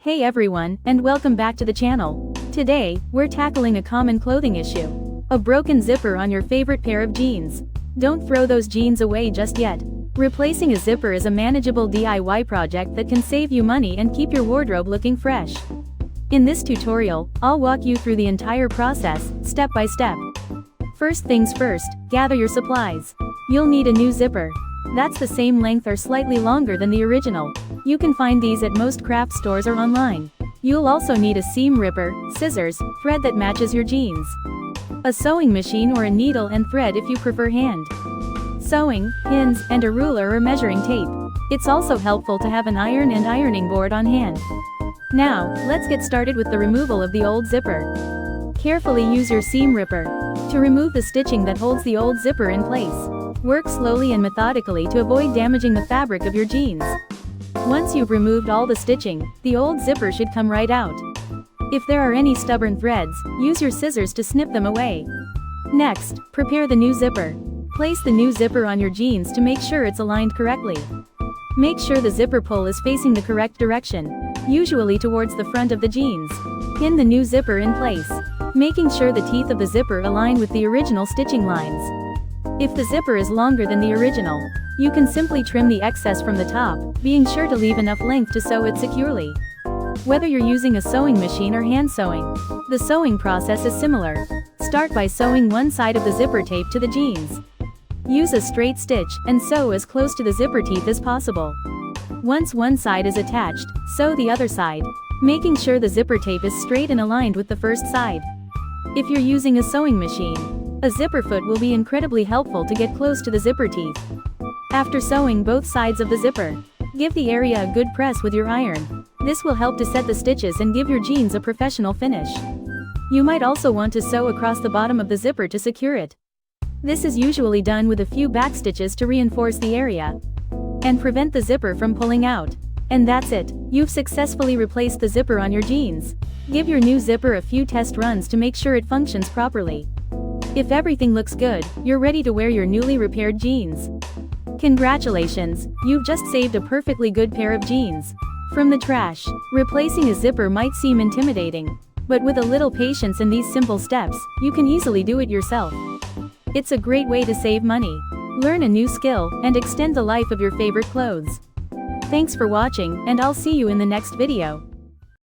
Hey everyone, and welcome back to the channel. Today, we're tackling a common clothing issue. A broken zipper on your favorite pair of jeans. Don't throw those jeans away just yet. Replacing a zipper is a manageable DIY project that can save you money and keep your wardrobe looking fresh. In this tutorial, I'll walk you through the entire process, step by step. First things first, gather your supplies. You'll need a new zipper. That's the same length or slightly longer than the original. You can find these at most craft stores or online. You'll also need a seam ripper, scissors, thread that matches your jeans, a sewing machine or a needle and thread if you prefer hand sewing, pins, and a ruler or measuring tape. It's also helpful to have an iron and ironing board on hand. Now, let's get started with the removal of the old zipper. Carefully use your seam ripper to remove the stitching that holds the old zipper in place. Work slowly and methodically to avoid damaging the fabric of your jeans. Once you've removed all the stitching, the old zipper should come right out. If there are any stubborn threads, use your scissors to snip them away. Next, prepare the new zipper. Place the new zipper on your jeans to make sure it's aligned correctly. Make sure the zipper pull is facing the correct direction, usually towards the front of the jeans. Pin the new zipper in place, making sure the teeth of the zipper align with the original stitching lines. If the zipper is longer than the original, you can simply trim the excess from the top, being sure to leave enough length to sew it securely. Whether you're using a sewing machine or hand sewing, the sewing process is similar. Start by sewing one side of the zipper tape to the jeans. Use a straight stitch, and sew as close to the zipper teeth as possible. Once one side is attached, sew the other side, making sure the zipper tape is straight and aligned with the first side. If you're using a sewing machine, a zipper foot will be incredibly helpful to get close to the zipper teeth. After sewing both sides of the zipper, give the area a good press with your iron. This will help to set the stitches and give your jeans a professional finish. You might also want to sew across the bottom of the zipper to secure it. This is usually done with a few back stitches to reinforce the area and prevent the zipper from pulling out. And that's it, you've successfully replaced the zipper on your jeans. Give your new zipper a few test runs to make sure it functions properly. If everything looks good, you're ready to wear your newly repaired jeans. Congratulations, you've just saved a perfectly good pair of jeans from the trash. Replacing a zipper might seem intimidating, but with a little patience and these simple steps, you can easily do it yourself. It's a great way to save money, learn a new skill, and extend the life of your favorite clothes. Thanks for watching, and I'll see you in the next video.